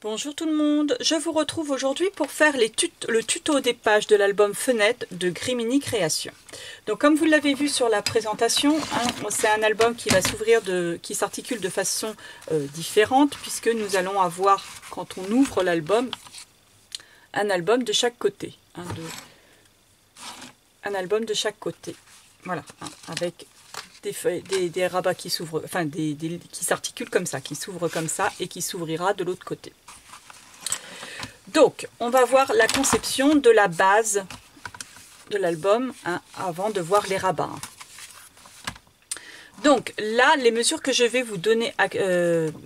Bonjour tout le monde, je vous retrouve aujourd'hui pour faire le tuto des pages de l'album Fenêtre de Grimini Création. Donc comme vous l'avez vu sur la présentation, c'est un album qui va s'ouvrir, qui s'articule de façon différente, puisque nous allons avoir, quand on ouvre l'album, un album de chaque côté. Un album de chaque côté. Voilà, avec des rabats qui s'ouvrent, enfin qui s'articulent comme ça, qui s'ouvrent comme ça et qui s'ouvrira de l'autre côté. Donc, on va voir la conception de la base de l'album avant de voir les rabats. Donc là, les mesures que je vais vous donner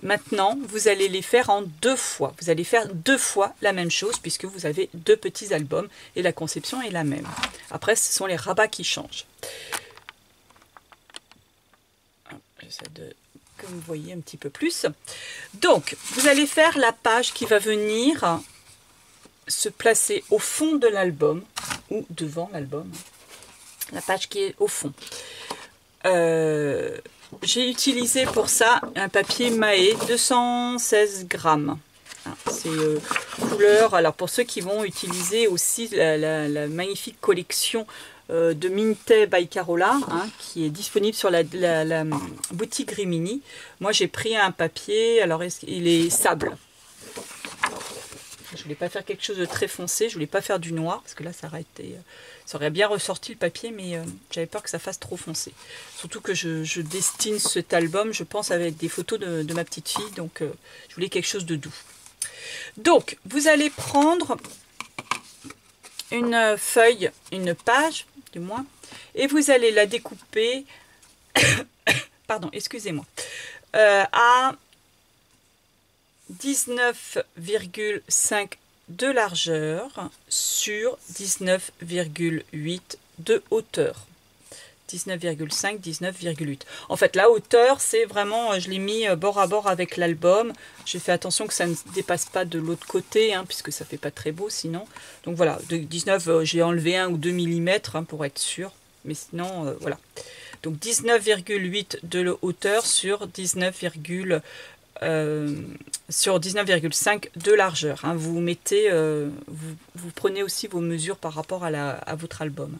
maintenant, vous allez les faire en 2 fois. Vous allez faire 2 fois la même chose puisque vous avez 2 petits albums et la conception est la même. Après, ce sont les rabats qui changent. J'essaie de que vous voyez un petit peu plus. Donc, vous allez faire la page qui va venir se placer au fond de l'album ou devant l'album. La page qui est au fond. J'ai utilisé pour ça un papier Mahé 216 grammes. C'est couleur. Alors pour ceux qui vont utiliser aussi la magnifique collection de Mintay by Carola, qui est disponible sur la boutique Grimini. Moi j'ai pris un papier, alors il est sable. Je voulais pas faire quelque chose de très foncé, je voulais pas faire du noir, parce que là ça aurait bien ressorti le papier, mais j'avais peur que ça fasse trop foncé. Surtout que je destine cet album, je pense, avec des photos de ma petite fille, donc je voulais quelque chose de doux. Donc, vous allez prendre une feuille, une page, du moins, et vous allez la découper, pardon, excusez-moi, à 19,5 de largeur sur 19,8 de hauteur. 19,5, 19,8. En fait, la hauteur, c'est vraiment, je l'ai mis bord à bord avec l'album. J'ai fait attention que ça ne dépasse pas de l'autre côté, puisque ça fait pas très beau sinon. Donc voilà, de 19, j'ai enlevé 1 ou 2 mm pour être sûr. Mais sinon, voilà. Donc 19,8 de hauteur sur 19,5 de largeur. Vous mettez, vous prenez aussi vos mesures par rapport à votre album.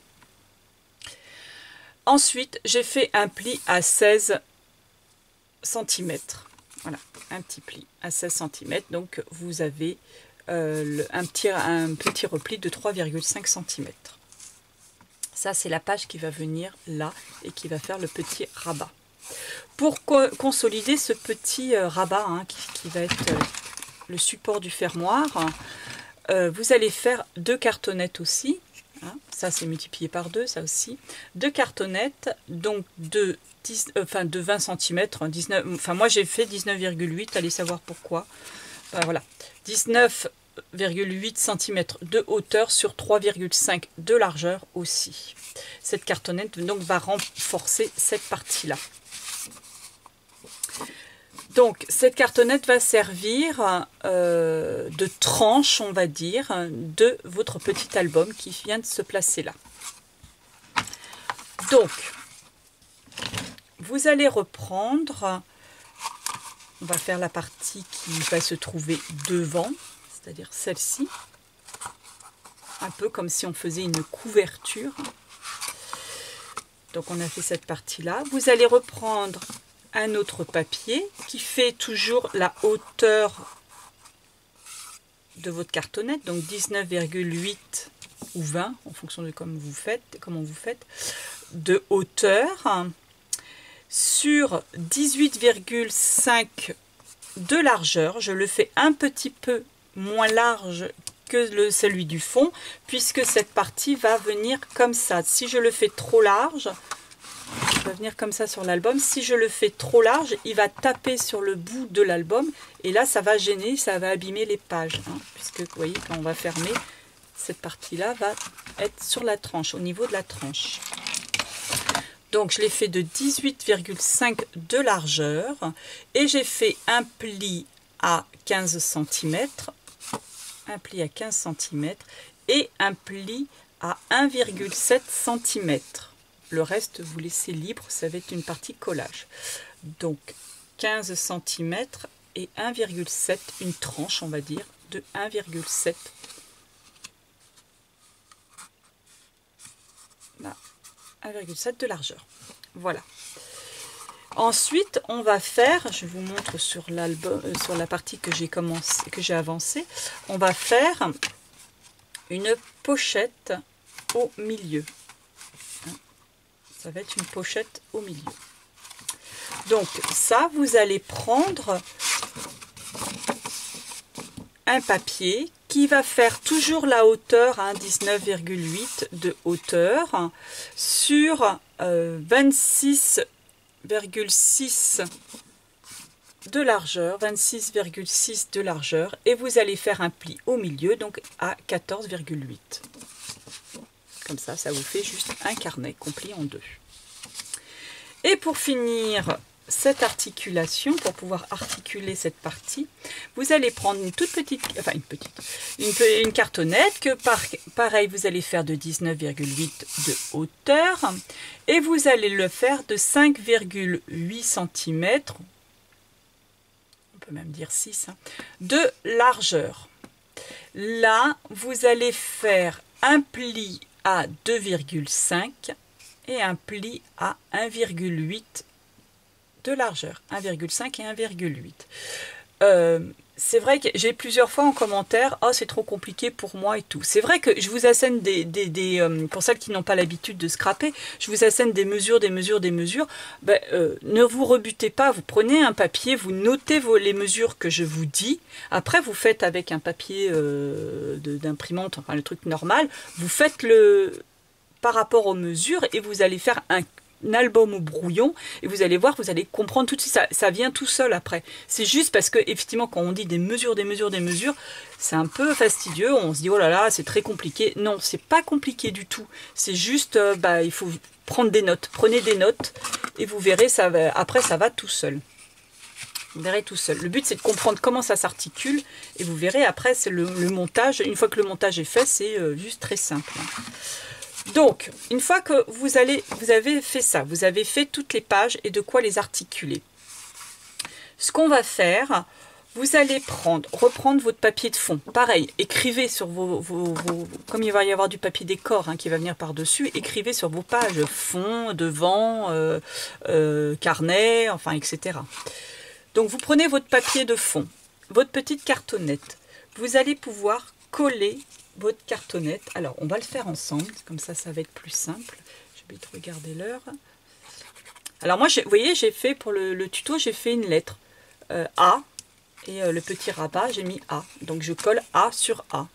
Ensuite, j'ai fait un pli à 16 cm. Voilà, un petit pli à 16 cm. Donc, vous avez un petit repli de 3,5 cm. Ça, c'est la page qui va venir là et qui va faire le petit rabat. Pour consolider ce petit rabat qui va être le support du fermoir, vous allez faire 2 cartonnettes aussi. Ça c'est multiplié par 2, ça aussi. 2 cartonnettes, donc de 20 cm, 19, enfin moi j'ai fait 19,8, allez savoir pourquoi. Voilà, 19,8 cm de hauteur sur 3,5 de largeur aussi. Cette cartonnette donc va renforcer cette partie-là. Donc, cette cartonnette va servir de tranche, on va dire, de votre petit album qui vient de se placer là. Donc, vous allez reprendre, on va faire la partie qui va se trouver devant, c'est-à-dire celle-ci, un peu comme si on faisait une couverture. Donc, on a fait cette partie-là. Vous allez reprendre un autre papier qui fait toujours la hauteur de votre cartonnette, donc 19,8 ou 20 en fonction de comment vous faites de hauteur sur 18,5 de largeur. Je le fais un petit peu moins large que celui du fond puisque cette partie va venir comme ça. Si je le fais trop large, il va venir comme ça sur l'album. Si je le fais trop large, il va taper sur le bout de l'album. Et là, ça va gêner, ça va abîmer les pages. Puisque, vous voyez, quand on va fermer, cette partie-là va être sur la tranche, au niveau de la tranche. Donc, je l'ai fait de 18,5 de largeur. Et j'ai fait un pli à 15 cm. Un pli à 15 cm. Et un pli à 1,7 cm. Le reste, vous laissez libre, ça va être une partie collage. Donc, 15 cm et 1,7, une tranche on va dire de 1,7. Là, 1,7 de largeur. Voilà. Ensuite, on va faire, je vous montre sur l'album, sur la partie que j'ai avancée, on va faire une pochette au milieu. Ça va être une pochette au milieu. Donc ça, vous allez prendre un papier qui va faire toujours la hauteur, 19,8 de hauteur sur 26,6 de largeur, 26,6 de largeur, et vous allez faire un pli au milieu, donc à 14,8. Comme ça, ça vous fait juste un carnet complet en deux. Et pour finir cette articulation, pour pouvoir articuler cette partie, vous allez prendre une toute petite, enfin une cartonnette que pareil vous allez faire de 19,8 de hauteur et vous allez le faire de 5,8 cm, on peut même dire 6, de largeur. Là, vous allez faire un pli à 2,5 et un pli à 1,8 de largeur, 1,5 et 1,8. C'est vrai que j'ai plusieurs fois en commentaire, oh c'est trop compliqué pour moi et tout. C'est vrai que je vous assène pour celles qui n'ont pas l'habitude de scraper, je vous assène des mesures. Ben, ne vous rebutez pas, vous prenez un papier, vous notez les mesures que je vous dis. Après vous faites avec un papier d'imprimante, enfin le truc normal, vous faites par rapport aux mesures et vous allez faire un album au brouillon et vous allez voir, vous allez comprendre tout de suite, ça vient tout seul après. C'est juste parce que effectivement quand on dit des mesures, c'est un peu fastidieux, on se dit oh là là c'est très compliqué. Non, c'est pas compliqué du tout, c'est juste il faut prendre des notes, prenez des notes et vous verrez, après ça va tout seul. Vous verrez tout seul. Le but c'est de comprendre comment ça s'articule et vous verrez après c'est le montage. Une fois que le montage est fait, c'est juste très simple. Donc, une fois que vous avez fait ça, vous avez fait toutes les pages et de quoi les articuler. Ce qu'on va faire, vous allez reprendre votre papier de fond. Pareil, écrivez sur comme il va y avoir du papier décor qui va venir par-dessus, écrivez sur vos pages fond, devant, carnet, enfin, etc. Donc, vous prenez votre papier de fond, votre petite cartonnette. Vous allez pouvoir coller votre cartonnette. Alors, on va le faire ensemble, comme ça, ça va être plus simple. J'ai oublié de regarder l'heure. Alors, moi, vous voyez, j'ai fait pour le tuto, j'ai fait une lettre A, et le petit rabat, j'ai mis A. Donc, je colle A sur A.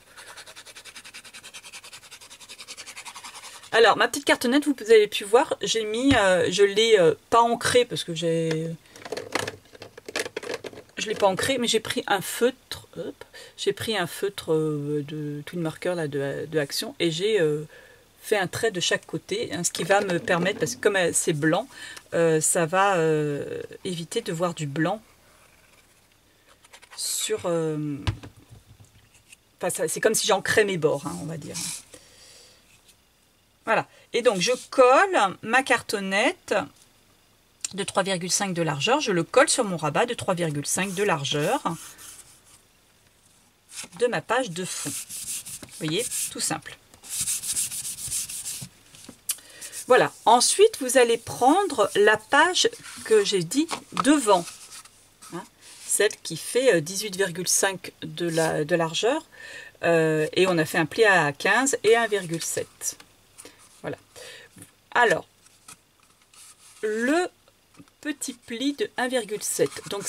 Alors, ma petite cartonnette, vous avez pu voir, j'ai mis, je l'ai pas ancrée, parce que je l'ai pas ancré, mais j'ai pris un feutre. J'ai pris un feutre de Twin Marker là, de Action et j'ai fait un trait de chaque côté, ce qui va me permettre, parce que comme c'est blanc, ça va éviter de voir du blanc sur... c'est comme si j'ancrais mes bords, on va dire. Voilà, et donc je colle ma cartonnette de 3,5 de largeur, je le colle sur mon rabat de 3,5 de largeur de ma page de fond. Vous voyez, tout simple. Voilà, ensuite vous allez prendre la page que j'ai dit devant, celle qui fait 18,5 de largeur, et on a fait un pli à 15 et 1,7. Voilà. Alors, le petit pli de 1,7, donc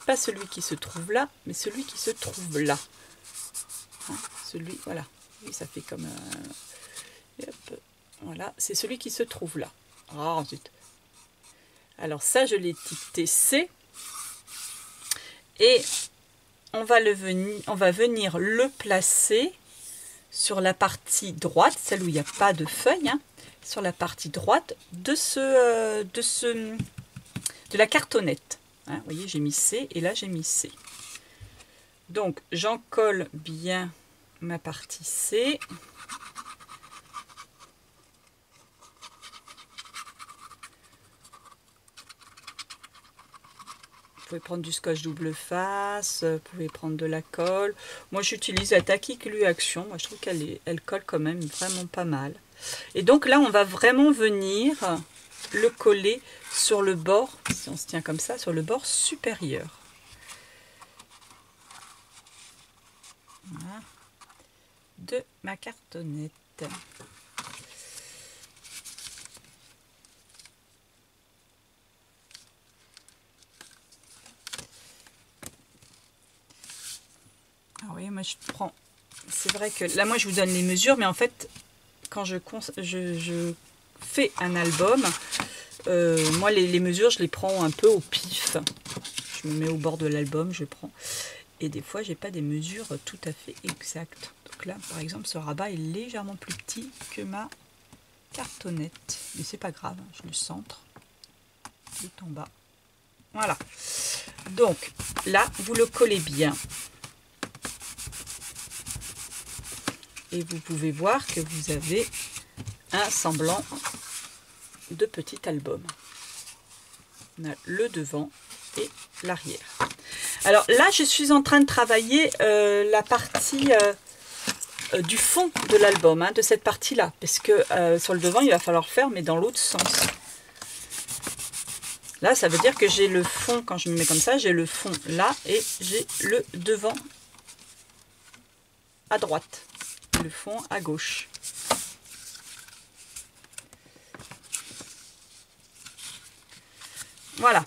pas celui qui se trouve là, mais celui qui se trouve là. Celui, voilà, oui, ça fait comme voilà, c'est celui qui se trouve là. Ah, zut. Alors ça, je l'ai étiqueté C, et on va venir le placer sur la partie droite, celle où il n'y a pas de feuille, sur la partie droite de la cartonnette. Vous voyez, j'ai mis C et là j'ai mis C. Donc j'en colle bien ma partie C. pouvez prendre du scotch double face, vous pouvez prendre de la colle. Moi, j'utilise la Tacky Glue Action. Moi, je trouve elle colle quand même vraiment pas mal. Et donc là, on va vraiment venir le coller sur le bord, si on se tient comme ça, sur le bord supérieur. Voilà. De ma cartonnette. Ah oui, moi je prends. C'est vrai que là, moi je vous donne les mesures, mais en fait, quand je fais un album, moi les mesures, je les prends un peu au pif. Je me mets au bord de l'album, je prends. Et des fois, j'ai pas des mesures tout à fait exactes. Donc là, par exemple, ce rabat est légèrement plus petit que ma cartonnette. Mais c'est pas grave, je le centre tout en bas. Voilà. Donc là, vous le collez bien. Et vous pouvez voir que vous avez un semblant de petit album. On a le devant et l'arrière. Alors là, je suis en train de travailler la partie du fond de l'album, hein, de cette partie-là, parce que sur le devant, il va falloir faire, mais dans l'autre sens. Là, ça veut dire que j'ai le fond, quand je me mets comme ça, j'ai le fond là, et j'ai le devant à droite, le fond à gauche. Voilà.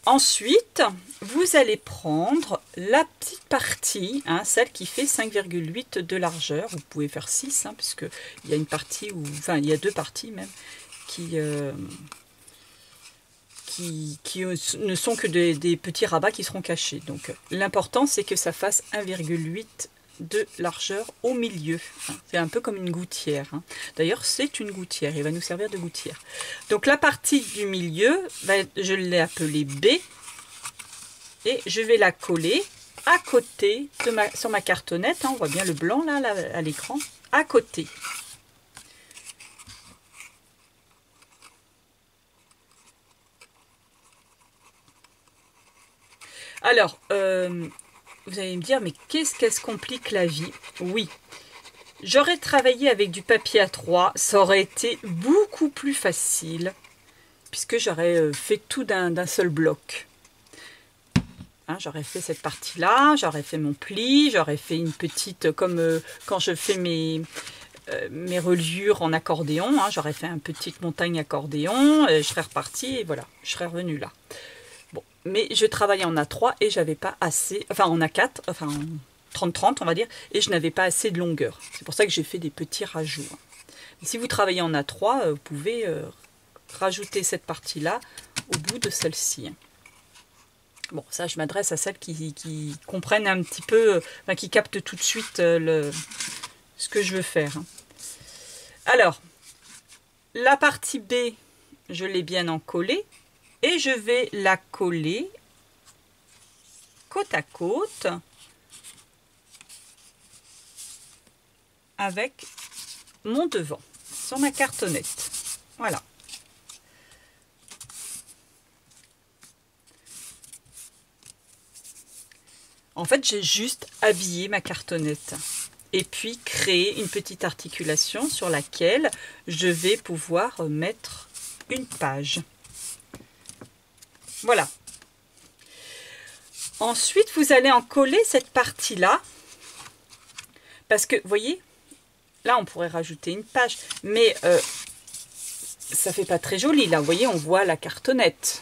Ensuite, vous allez prendre la petite partie, hein, celle qui fait 5,8 de largeur. Vous pouvez faire 6, hein, puisque il y a une partie où, enfin, il y a deux parties même qui ne sont que des petits rabats qui seront cachés. Donc, l'important, c'est que ça fasse 1,8 de largeur au milieu. C'est un peu comme une gouttière. Hein. D'ailleurs, c'est une gouttière. Il va nous servir de gouttière. Donc, la partie du milieu, je l'ai appelée B. Et je vais la coller à côté sur ma cartonnette. Hein. On voit bien le blanc là à l'écran. À côté. Alors, vous allez me dire, mais qu'est-ce qu'elle se complique la vie? Oui, j'aurais travaillé avec du papier A3, ça aurait été beaucoup plus facile, puisque j'aurais fait tout d'un seul bloc. Hein, j'aurais fait cette partie-là, j'aurais fait mon pli, j'aurais fait une petite, comme quand je fais mes reliures en accordéon, hein, j'aurais fait une petite montagne accordéon, je serais repartie et voilà, je serais revenue là. Bon, mais je travaillais en A3 et j'avais pas assez, enfin en A4, enfin en 30-30 on va dire, et je n'avais pas assez de longueur. C'est pour ça que j'ai fait des petits rajouts. Et si vous travaillez en A3, vous pouvez rajouter cette partie-là au bout de celle-ci. Bon, ça je m'adresse à celles qui comprennent un petit peu, enfin, qui captent tout de suite ce que je veux faire. Alors, la partie B, je l'ai bien encollée. Et je vais la coller côte à côte avec mon devant sur ma cartonnette. Voilà. En fait, j'ai juste habillé ma cartonnette et puis créer une petite articulation sur laquelle je vais pouvoir mettre une page. Voilà. Ensuite, vous allez en coller cette partie-là. Parce que, vous voyez, là, on pourrait rajouter une page. Mais ça fait pas très joli. Là, vous voyez, on voit la cartonnette.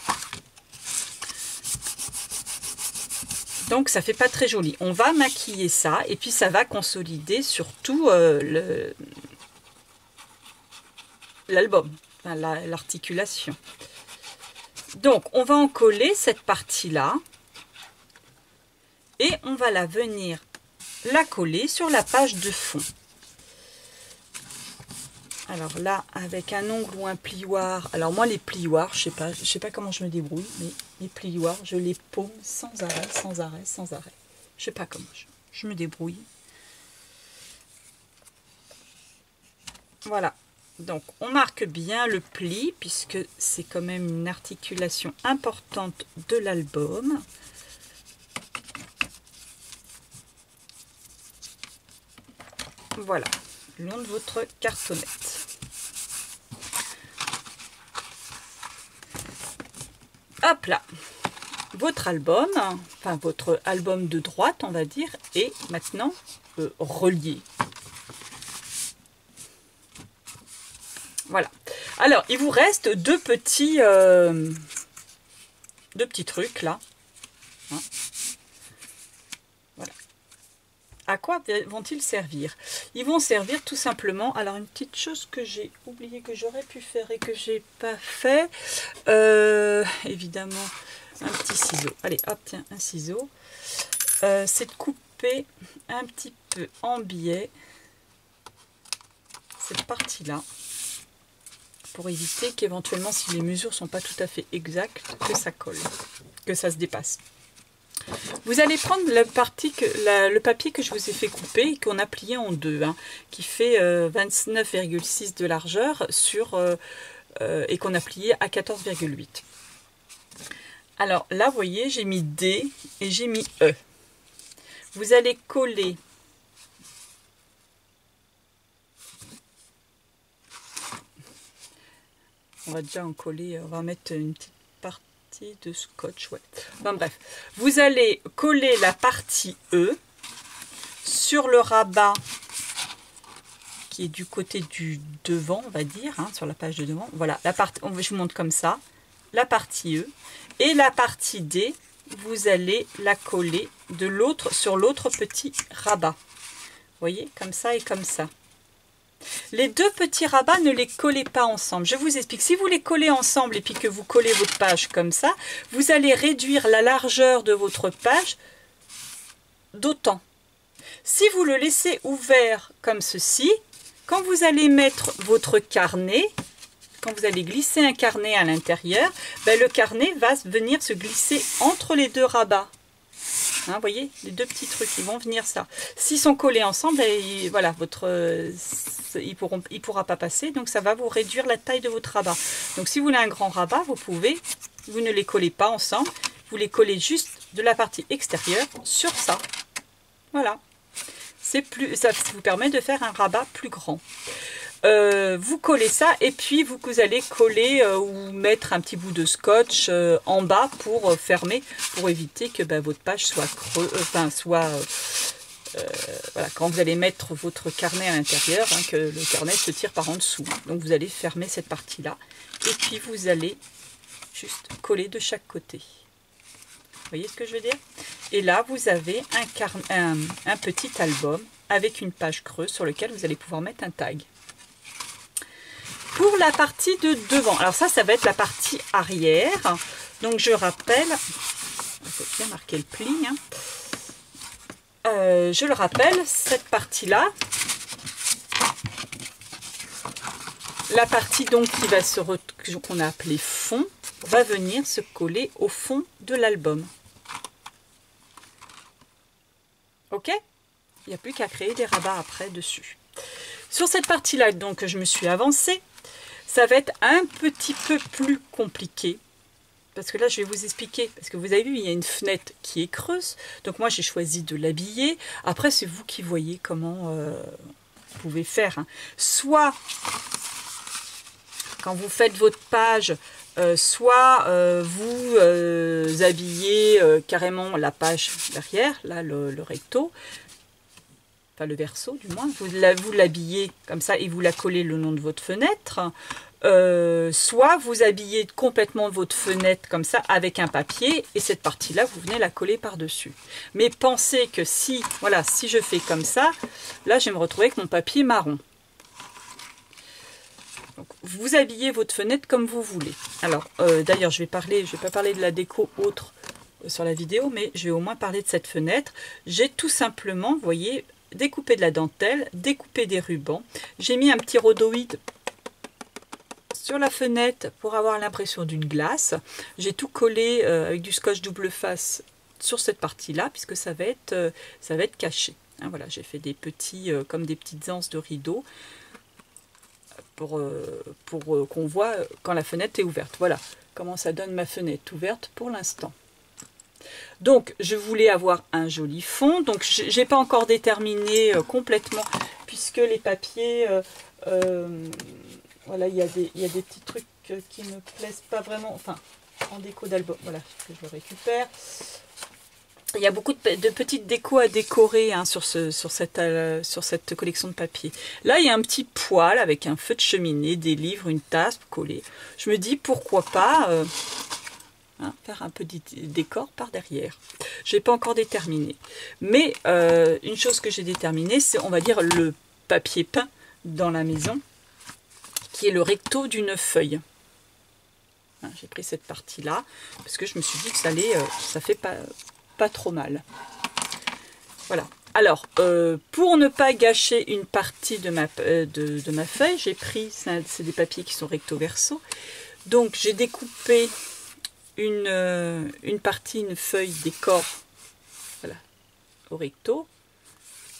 Donc, ça fait pas très joli. On va maquiller ça. Et puis, ça va consolider surtout l'album. Enfin, l'articulation. Donc, on va en coller cette partie-là et on va venir la coller sur la page de fond. Alors là, avec un ongle ou un plioir, alors moi les plioirs, je sais pas comment je me débrouille, mais les plioirs, je les paume sans arrêt, sans arrêt, sans arrêt. Je sais pas comment je me débrouille. Voilà. Donc on marque bien le pli puisque c'est quand même une articulation importante de l'album. Voilà, le long de votre cartonnette. Hop là, votre album, enfin votre album de droite on va dire, est maintenant relié. Voilà. Alors, il vous reste deux petits trucs là. Hein. Voilà. À quoi vont-ils servir? Ils vont servir tout simplement. Alors, une petite chose que j'ai oublié que j'aurais pu faire et que j'ai pas fait. Évidemment, un petit ciseau. Allez, hop, tiens, un ciseau. C'est de couper un petit peu en biais cette partie-là, pour éviter qu'éventuellement, si les mesures sont pas tout à fait exactes, que ça colle, que ça se dépasse. Vous allez prendre la partie le papier que je vous ai fait couper et qu'on a plié en deux, hein, qui fait 29,6 de largeur et qu'on a plié à 14,8. Alors là, vous voyez, j'ai mis D et j'ai mis E. Vous allez coller on va déjà en coller, on va mettre une petite partie de scotch, ouais. Enfin bref, vous allez coller la partie E sur le rabat qui est du côté du devant, on va dire, hein, sur la page de devant. Voilà, la partie, je vous montre comme ça, la partie E et la partie D, vous allez la coller de l'autre sur l'autre petit rabat. Vous voyez, comme ça et comme ça. Les deux petits rabats, ne les collez pas ensemble. Je vous explique. Si vous les collez ensemble et puis que vous collez votre page comme ça, vous allez réduire la largeur de votre page d'autant. Si vous le laissez ouvert comme ceci, quand vous allez mettre votre carnet, quand vous allez glisser un carnet à l'intérieur, ben le carnet va venir se glisser entre les deux rabats. Hein, vous voyez, les deux petits trucs, ils vont venir ça. S'ils sont collés ensemble, et voilà, il ne pourra pas passer, donc ça va vous réduire la taille de votre rabat. Donc si vous voulez un grand rabat, vous ne les collez pas ensemble, vous les collez juste de la partie extérieure sur ça. Voilà. Ça vous permet de faire un rabat plus grand. Vous collez ça et puis vous allez coller ou mettre un petit bout de scotch en bas pour fermer, pour éviter que votre page soit voilà, quand vous allez mettre votre carnet à l'intérieur, hein, que le carnet se tire par en dessous. Donc vous allez fermer cette partie là et puis vous allez juste coller de chaque côté. Vous voyez ce que je veux dire? Et là vous avez un petit album avec une page creuse sur lequel vous allez pouvoir mettre un tag. Pour la partie de devant, alors ça va être la partie arrière. Donc je rappelle, il faut bien marquer le pli, hein. Je le rappelle, cette partie-là, la partie donc qu'on a appelée fond, va venir se coller au fond de l'album. Ok? Il n'y a plus qu'à créer des rabats après dessus. Sur cette partie-là, donc, je me suis avancée. Ça va être un petit peu plus compliqué. Parce que là, je vais vous expliquer. Parce que vous avez vu, il y a une fenêtre qui est creuse. Donc moi, j'ai choisi de l'habiller. Après, c'est vous qui voyez comment vous pouvez faire. Hein. Soit, quand vous faites votre page, soit vous habillez carrément la page derrière, là, le recto. Enfin, le verso du moins, vous l'habillez comme ça et vous la collez le long de votre fenêtre, soit vous habillez complètement votre fenêtre comme ça avec un papier et cette partie là vous venez la coller par dessus. Mais pensez que si je fais comme ça, là je vais me retrouver avec mon papier marron. Donc, vous habillez votre fenêtre comme vous voulez. Alors d'ailleurs je vais pas parler de la déco autre sur la vidéo, mais je vais au moins parler de cette fenêtre. J'ai tout simplement, vous voyez, découper de la dentelle, découper des rubans. J'ai mis un petit rhodoïde sur la fenêtre pour avoir l'impression d'une glace. J'ai tout collé avec du scotch double face sur cette partie-là, puisque ça va être caché. Hein, voilà, j'ai fait des petits, comme des petites anses de rideau qu'on voit quand la fenêtre est ouverte. Voilà comment ça donne ma fenêtre ouverte pour l'instant. Donc, je voulais avoir un joli fond. Donc, je n'ai pas encore déterminé complètement, puisque les papiers, voilà, il y a des petits trucs qui ne me plaisent pas vraiment. Enfin, en déco d'album, voilà, que je récupère. Il y a beaucoup de petites décos à décorer hein, sur cette collection de papier. Là, il y a un petit poêle avec un feu de cheminée, des livres, une tasse collée. Je me dis, pourquoi pas hein, faire un peu de décor par derrière. Je n'ai pas encore déterminé. Mais une chose que j'ai déterminée, c'est, on va dire, le papier peint dans la maison, qui est le recto d'une feuille. Hein, j'ai pris cette partie-là, parce que je me suis dit que ça fait pas trop mal. Voilà. Alors, pour ne pas gâcher une partie de ma feuille, j'ai pris, c'est des papiers qui sont recto verso. Donc, j'ai découpé une feuille décor, voilà, au recto,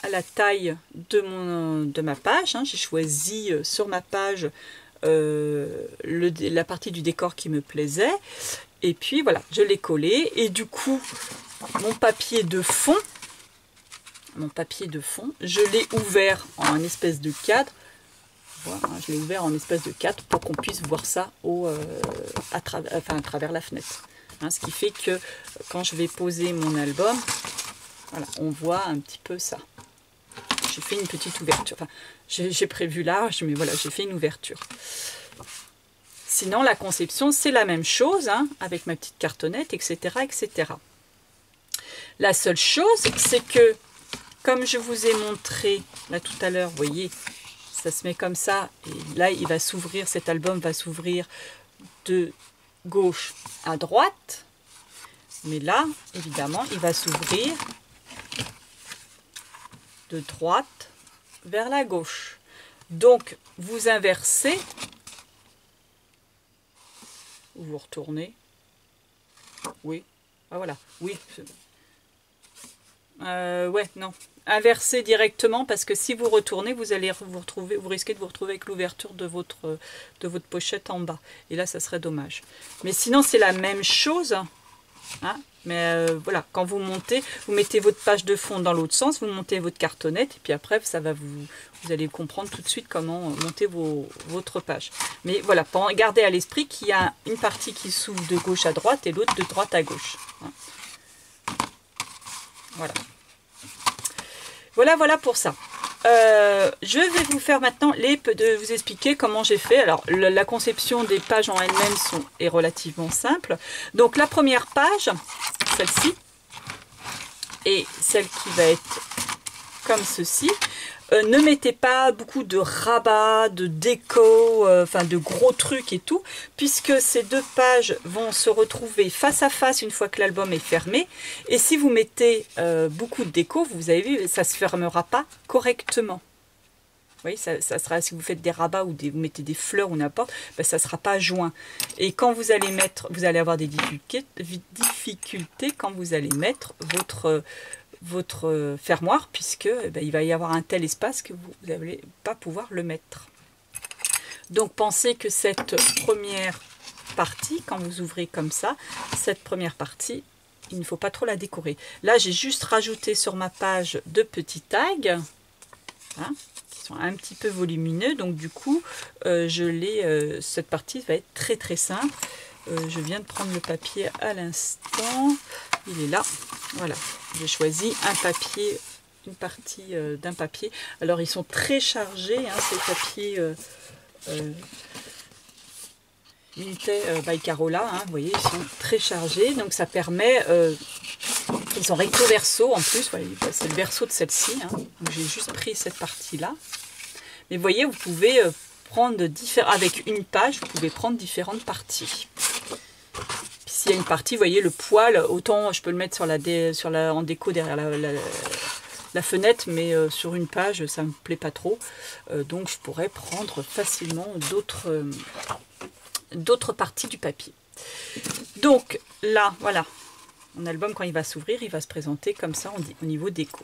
à la taille de ma page. Hein. J'ai choisi sur ma page la partie du décor qui me plaisait. Et puis, voilà, je l'ai collé. Et du coup, mon papier de fond, je l'ai ouvert en une espèce de cadre. Voilà, je l'ai ouvert en espèce de cadre pour qu'on puisse voir ça à travers la fenêtre. Hein, ce qui fait que quand je vais poser mon album, voilà, on voit un petit peu ça. J'ai fait une petite ouverture. Enfin, j'ai prévu large, mais voilà, j'ai fait une ouverture. Sinon, la conception, c'est la même chose, hein, avec ma petite cartonnette, etc., etc. La seule chose, c'est que, comme je vous ai montré là tout à l'heure, vous voyez, ça se met comme ça, et là, il va s'ouvrir, cet album va s'ouvrir de gauche à droite, mais là, évidemment, il va s'ouvrir de droite vers la gauche. Donc, vous inversez, vous retournez, oui, ah, voilà, oui, ouais, non, inversez directement, parce que si vous retournez, vous allez vous risquez de vous retrouver avec l'ouverture de votre pochette en bas, et là, ça serait dommage. Mais sinon, c'est la même chose, hein, mais voilà, quand vous montez, vous mettez votre page de fond dans l'autre sens, vous montez votre cartonnette, et puis après, ça va vous allez comprendre tout de suite comment monter votre page. Mais voilà, gardez à l'esprit qu'il y a une partie qui s'ouvre de gauche à droite, et l'autre de droite à gauche. Hein. Voilà pour ça. Je vais vous faire maintenant vous expliquer comment j'ai fait. Alors, la conception des pages en elles-mêmes est relativement simple. Donc, la première page, celle-ci, et celle qui va être comme ceci. Ne mettez pas beaucoup de rabats, de déco, enfin de gros trucs et tout, puisque ces deux pages vont se retrouver face à face une fois que l'album est fermé. Et si vous mettez beaucoup de déco, vous avez vu, ça ne se fermera pas correctement. Oui, ça sera, si vous faites des rabats ou vous mettez des fleurs ou n'importe, ben, ça ne sera pas joint. Et quand vous allez avoir des difficultés quand vous allez mettre votre fermoir, puisque ben, il va y avoir un tel espace que vous n'allez pas pouvoir le mettre. Donc pensez que cette première partie, quand vous ouvrez comme ça, cette première partie, il ne faut pas trop la décorer. Là, j'ai juste rajouté sur ma page de petits tags, hein, qui sont un petit peu volumineux, donc du coup, cette partie va être très très simple. Je viens de prendre le papier à l'instant, il est là, voilà, j'ai choisi un papier, une partie d'un papier. Alors ils sont très chargés, hein, ces papiers Milité by Carola, hein, vous voyez, ils sont très chargés, donc ça permet, ils sont recto verso en plus, voilà, c'est le verso de celle-ci, hein, donc j'ai juste pris cette partie-là. Mais vous voyez, vous pouvez prendre avec une page, vous pouvez prendre différentes parties. S'il y a une partie, vous voyez, le poil, autant je peux le mettre en déco derrière la fenêtre, mais sur une page, ça ne me plaît pas trop. Donc je pourrais prendre facilement d'autres parties du papier. Donc là, voilà, mon album, quand il va s'ouvrir, il va se présenter comme ça au niveau déco.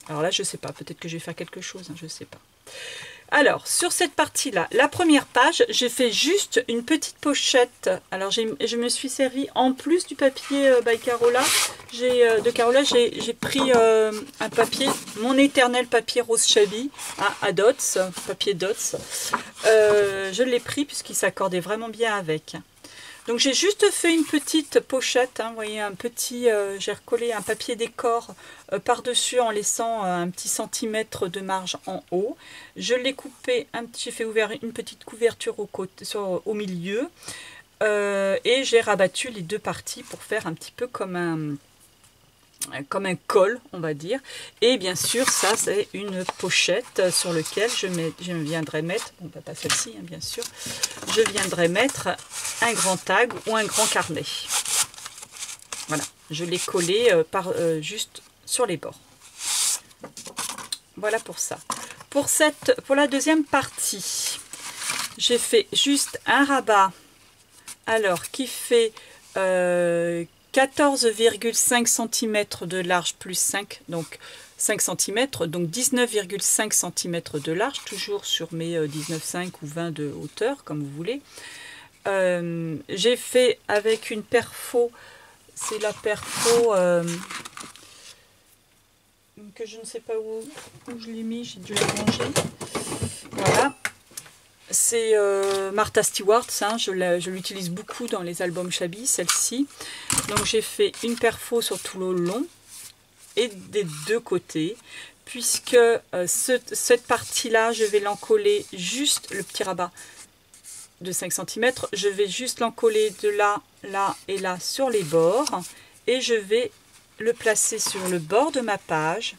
Alors là, je ne sais pas, peut-être que je vais faire quelque chose, hein, je ne sais pas. Alors, sur cette partie-là, la première page, j'ai fait juste une petite pochette. Alors, je me suis servi, en plus du papier by Carola, de Carola, j'ai pris un papier, mon éternel papier rose Chabi, à Dots, papier Dots. Je l'ai pris puisqu'il s'accordait vraiment bien avec. Donc j'ai juste fait une petite pochette, hein, vous voyez, j'ai recollé un papier décor par-dessus en laissant un petit centimètre de marge en haut. Je l'ai coupé, j'ai fait ouvert une petite couverture au milieu et j'ai rabattu les deux parties pour faire un petit peu comme un col, on va dire. Et bien sûr, ça c'est une pochette sur laquelle je viendrai mettre, bon pas celle-ci hein, bien sûr, je viendrai mettre un grand tag ou un grand carnet. Voilà, je l'ai collé juste sur les bords. Voilà pour ça. Pour la deuxième partie, j'ai fait juste un rabat, alors qui fait 14,5 cm de large plus 5, donc 5 cm, donc 19,5 cm de large, toujours sur mes 19,5 ou 20 de hauteur, comme vous voulez. J'ai fait avec une perfo, c'est la perfo que je ne sais pas où je l'ai mis, j'ai dû la ranger. Voilà. C'est Martha Stewart, hein, je l'utilise beaucoup dans les albums Chabi, celle-ci. Donc j'ai fait une perfo sur tout le long et des deux côtés, puisque cette partie-là, je vais l'encoller juste, le petit rabat de 5 cm, je vais juste l'encoller de là, là et là sur les bords, et je vais le placer sur le bord de ma page,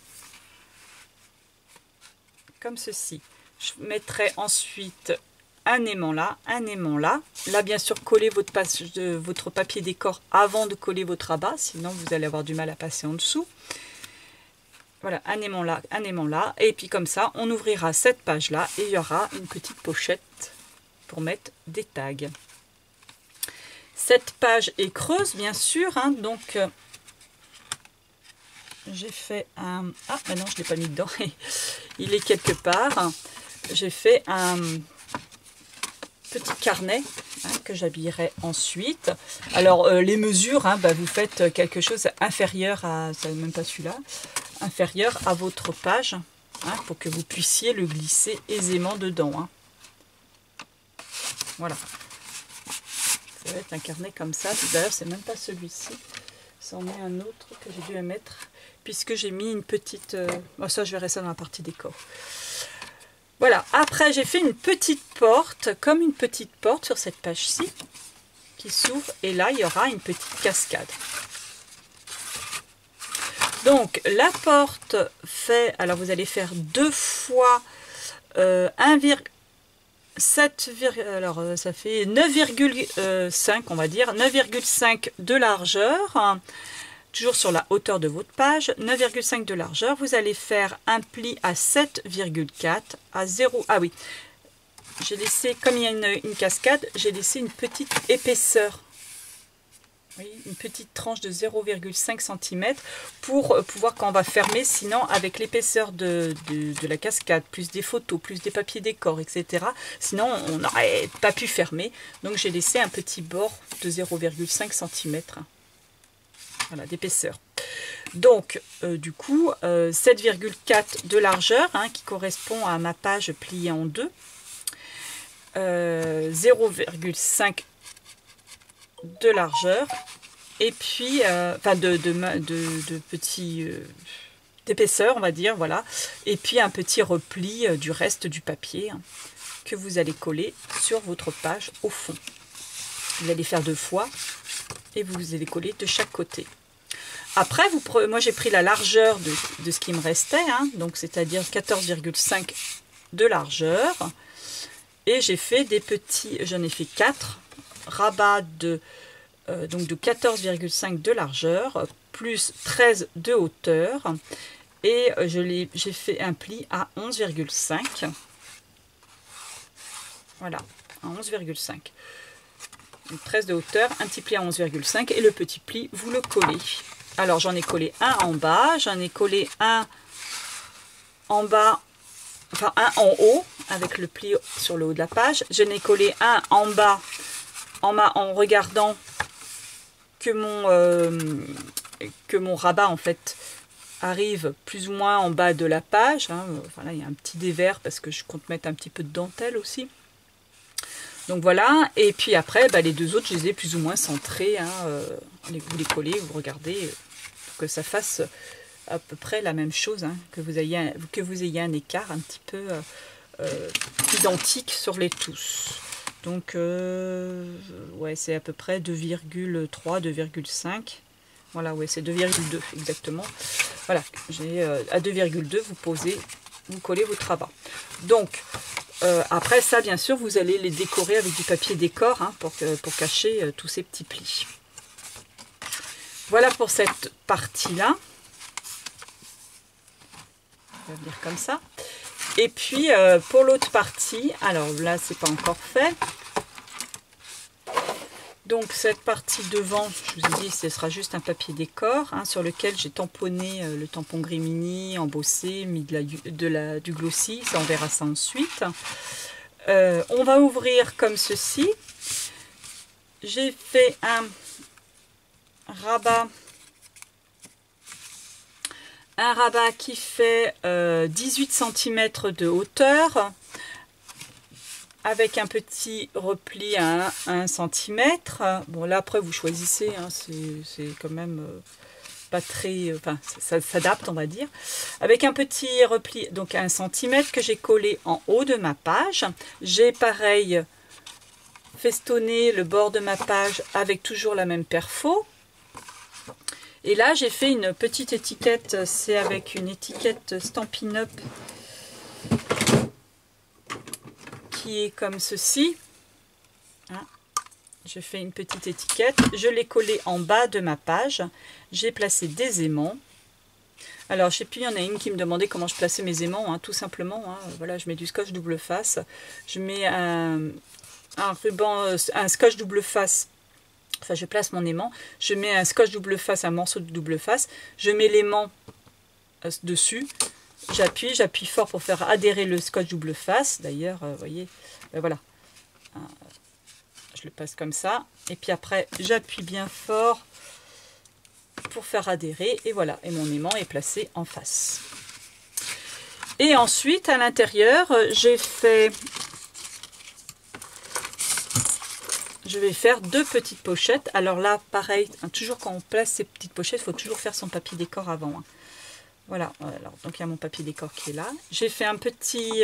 comme ceci. Je mettrai ensuite un aimant là, un aimant là. Là, bien sûr, collez votre papier décor avant de coller votre rabat, sinon vous allez avoir du mal à passer en dessous. Voilà, un aimant là, un aimant là. Et puis comme ça, on ouvrira cette page-là et il y aura une petite pochette pour mettre des tags. Cette page est creuse, bien sûr, hein, donc j'ai fait un... Ah, ben non, je ne l'ai pas mis dedans. Il est quelque part. J'ai fait un petit carnet hein, que j'habillerai ensuite. Alors, les mesures, hein, bah, vous faites quelque chose inférieur à... C'est même pas celui-là. Inférieur à votre page, hein, pour que vous puissiez le glisser aisément dedans. Hein. Voilà. Ça va être un carnet comme ça. D'ailleurs, c'est même pas celui-ci. C'en est un autre que j'ai dû mettre, puisque j'ai mis une petite... Bon, ça, je verrai ça dans la partie décor. Voilà. Après, j'ai fait une petite porte, comme une petite porte sur cette page-ci, qui s'ouvre. Et là, il y aura une petite cascade. Donc, la porte fait... Alors, vous allez faire 2 fois 7, alors ça fait 9,5, on va dire, 9,5 de largeur, hein, toujours sur la hauteur de votre page, 9,5 de largeur. Vous allez faire un pli à 7,4 à 0. Ah oui, j'ai laissé, comme il y a une cascade, j'ai laissé une petite épaisseur. Oui, une petite tranche de 0,5 cm pour pouvoir, quand on va fermer, sinon avec l'épaisseur de la cascade, plus des photos, plus des papiers décor, etc. Sinon, on n'aurait pas pu fermer. Donc, j'ai laissé un petit bord de 0,5 cm voilà, d'épaisseur. Donc, du coup, 7,4 de largeur, hein, qui correspond à ma page pliée en deux. 0,5 de largeur et puis enfin de petits d'épaisseur, on va dire, voilà, et puis un petit repli du reste du papier hein, que vous allez coller sur votre page au fond. Vous allez faire 2 fois et vous allez coller de chaque côté. Après, moi j'ai pris la largeur de ce qui me restait, hein, donc c'est-à-dire 14,5 de largeur, et j'ai fait des petits, j'en ai fait 4 rabats donc de 14,5 de largeur plus 13 de hauteur, et j'ai fait un pli à 11,5. Voilà, à 11,5. 13 de hauteur, un petit pli à 11,5 et le petit pli, vous le collez. Alors j'en ai collé un en bas, j'en ai collé un en bas enfin un en haut avec le pli sur le haut de la page. Je n'ai collé un en bas en regardant que mon rabat en fait arrive plus ou moins en bas de la page. Hein. Enfin, là, il y a un petit dévers parce que je compte mettre un petit peu de dentelle aussi. Donc voilà, et puis après, bah, les deux autres, je les ai plus ou moins centrés. Hein. Vous les collez, vous regardez, pour que ça fasse à peu près la même chose, hein, que vous ayez un écart un petit peu identique sur les tous. Donc, ouais, c'est à peu près 2,3, 2,5. Voilà, ouais, c'est 2,2 exactement. Voilà, à 2,2, vous collez votre rabat. Donc, après ça, bien sûr, vous allez les décorer avec du papier décor, hein, pour cacher tous ces petits plis. Voilà pour cette partie-là. On va venir comme ça. Et puis, pour l'autre partie, alors là, c'est pas encore fait. Donc, cette partie devant, je vous ai dit, ce sera juste un papier décor, hein, sur lequel j'ai tamponné le tampon Grimini, embossé, mis du glossy. Ça, on verra ça ensuite. On va ouvrir comme ceci. J'ai fait un rabat qui fait 18 cm de hauteur, avec un petit repli à 1 cm. Bon, là après vous choisissez, hein, c'est quand même pas très, enfin ça s'adapte, on va dire, avec un petit repli donc à 1 cm que j'ai collé en haut de ma page. J'ai pareil festonné le bord de ma page avec toujours la même perfo. Et là, j'ai fait une petite étiquette, c'est avec une étiquette Stampin' Up qui est comme ceci. Hein, j'ai fait une petite étiquette, je l'ai collée en bas de ma page, j'ai placé des aimants. Alors, je sais plus, il y en a une qui me demandait comment je plaçais mes aimants, hein, tout simplement. Hein, voilà, je mets du scotch double face, je mets un ruban, un scotch double face. Enfin, je place mon aimant, je mets un scotch double face, un morceau de double face, je mets l'aimant dessus, j'appuie fort pour faire adhérer le scotch double face. D'ailleurs, vous voyez, voilà, je le passe comme ça, et puis après, j'appuie bien fort pour faire adhérer, et voilà, et mon aimant est placé en face. Et ensuite, à l'intérieur, je vais faire deux petites pochettes. Alors là, pareil, hein, toujours quand on place ces petites pochettes, il faut toujours faire son papier décor avant. Hein. Voilà, alors, donc il y a mon papier décor qui est là. J'ai fait un petit,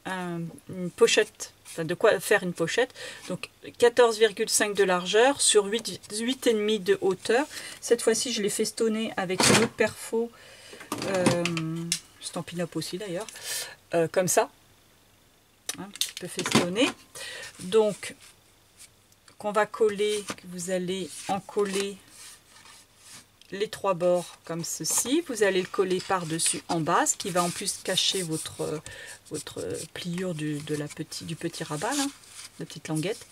une pochette, enfin de quoi faire une pochette. Donc 14,5 de largeur sur 8,5 de hauteur. Cette fois-ci, je l'ai festonné avec une autre perfo, Stampin' Up aussi d'ailleurs, comme ça. Hein, un petit peu festonné. Donc, qu'on va coller, que vous allez en coller les trois bords comme ceci. Vous allez le coller par-dessus en bas, ce qui va en plus cacher votre pliure du petit rabat, là, la petite languette.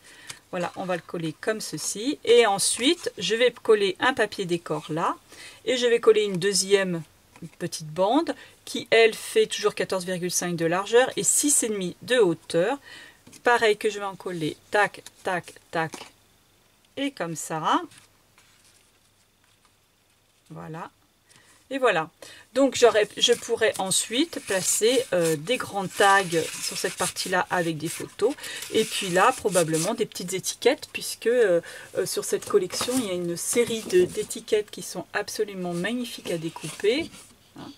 Voilà, on va le coller comme ceci. Et ensuite, je vais coller un papier décor là. Et je vais coller une deuxième petite bande qui, elle, fait toujours 14,5 de largeur et 6,5 de hauteur. Pareil que je vais en coller, tac, tac, tac, et comme ça. Voilà. Et voilà. Donc, je pourrais ensuite placer des grands tags sur cette partie-là avec des photos. Et puis là, probablement des petites étiquettes, puisque sur cette collection, il y a une série d'étiquettes qui sont absolument magnifiques à découper. Hein,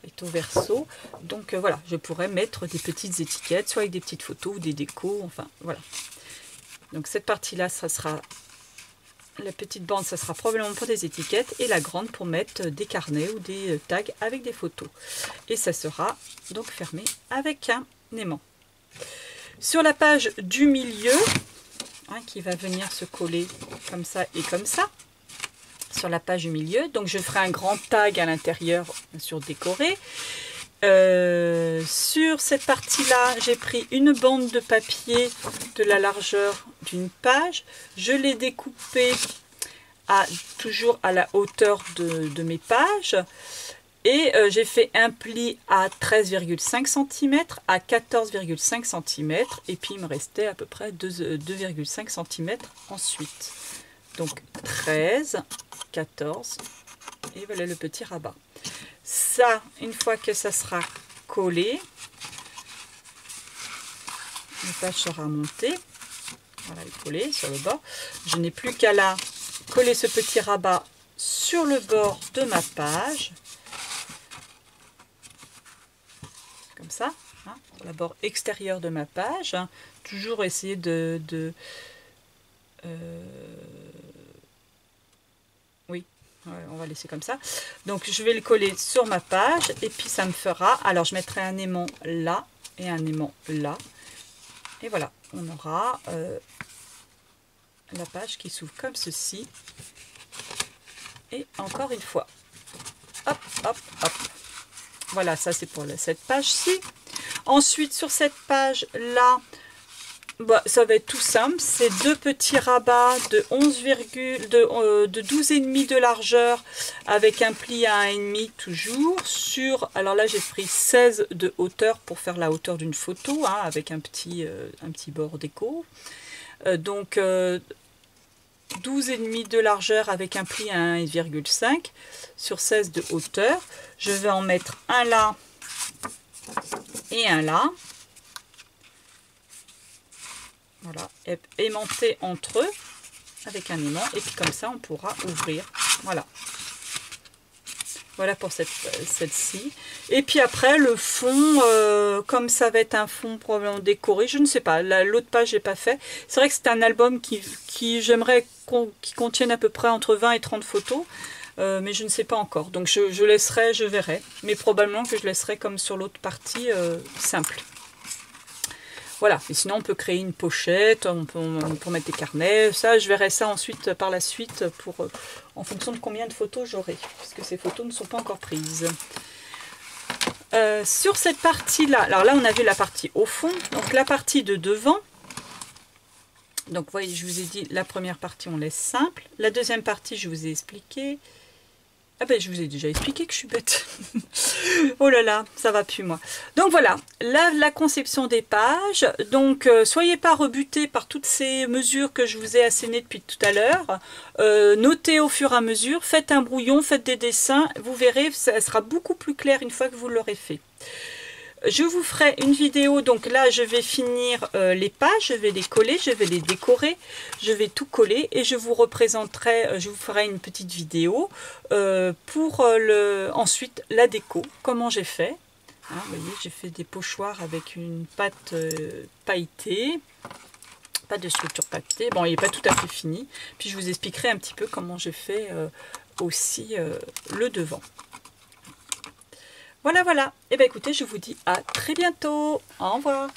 recto verso. Donc voilà, je pourrais mettre des petites étiquettes, soit avec des petites photos ou des décos, enfin voilà. Donc cette partie-là, ça sera la petite bande, ça sera probablement pour des étiquettes, et la grande pour mettre des carnets ou des tags avec des photos. Et ça sera donc fermé avec un aimant. Sur la page du milieu, hein, qui va venir se coller comme ça et comme ça, sur la page du milieu, donc je ferai un grand tag à l'intérieur, bien sûr décoré. Sur cette partie là, j'ai pris une bande de papier de la largeur d'une page, je l'ai découpée toujours à la hauteur de mes pages, Et j'ai fait un pli à 13,5 cm, à 14,5 cm, et puis il me restait à peu près 2,5 cm ensuite. Donc 13, 14, et voilà le petit rabat. Ça, une fois que ça sera collé, la page sera montée, voilà, elle est collée sur le bord. Je n'ai plus qu'à la coller ce petit rabat sur le bord de ma page. Comme ça, hein, sur la bord extérieure de ma page, hein. Toujours essayer oui, ouais, on va laisser comme ça. Donc je vais le coller sur ma page et puis ça me fera, alors je mettrai un aimant là et un aimant là, et voilà, on aura la page qui s'ouvre comme ceci. Et encore une fois, hop, hop, hop. Voilà, ça c'est pour cette page-ci. Ensuite, sur cette page-là, bah, ça va être tout simple. C'est deux petits rabats de 12,5 de largeur avec un pli à 1,5 toujours. Alors là, j'ai pris 16 de hauteur pour faire la hauteur d'une photo, hein, avec un petit bord déco. Donc 12,5 de largeur avec un pli à 1,5 sur 16 de hauteur. Je vais en mettre un là et un là. Voilà, aimanté entre eux avec un aimant, et puis comme ça on pourra ouvrir. Voilà. Voilà pour celle-ci. Et puis après le fond, comme ça va être un fond probablement décoré, je ne sais pas, l'autre page j'ai pas fait. C'est vrai que c'est un album qui j'aimerais qui contienne à peu près entre 20 et 30 photos, mais je ne sais pas encore. Donc je laisserai, je verrai, mais probablement que je laisserai comme sur l'autre partie simple. Voilà, et sinon on peut créer une pochette, on peut mettre des carnets, ça je verrai ça ensuite par la suite en fonction de combien de photos j'aurai, puisque ces photos ne sont pas encore prises. Sur cette partie-là, alors là on a vu la partie au fond, donc la partie de devant, donc vous voyez je vous ai dit la première partie on laisse simple, la deuxième partie je vous ai expliqué. Ah ben je vous ai déjà expliqué que je suis bête. Oh là là, ça va plus moi. Donc voilà, là la conception des pages. Donc soyez pas rebutés par toutes ces mesures que je vous ai assénées depuis tout à l'heure. Notez au fur et à mesure, faites un brouillon, faites des dessins. Vous verrez, ça sera beaucoup plus clair une fois que vous l'aurez fait. Je vous ferai une vidéo, donc là je vais finir les pages, je vais les coller, je vais les décorer, je vais tout coller et je vous représenterai, je vous ferai une petite vidéo pour ensuite la déco, comment j'ai fait. Hein, vous voyez, j'ai fait des pochoirs avec une pâte pailletée, pas de structure pailletée, bon il n'est pas tout à fait fini, puis je vous expliquerai un petit peu comment j'ai fait aussi le devant. Voilà, voilà. Et bien écoutez, je vous dis à très bientôt. Au revoir.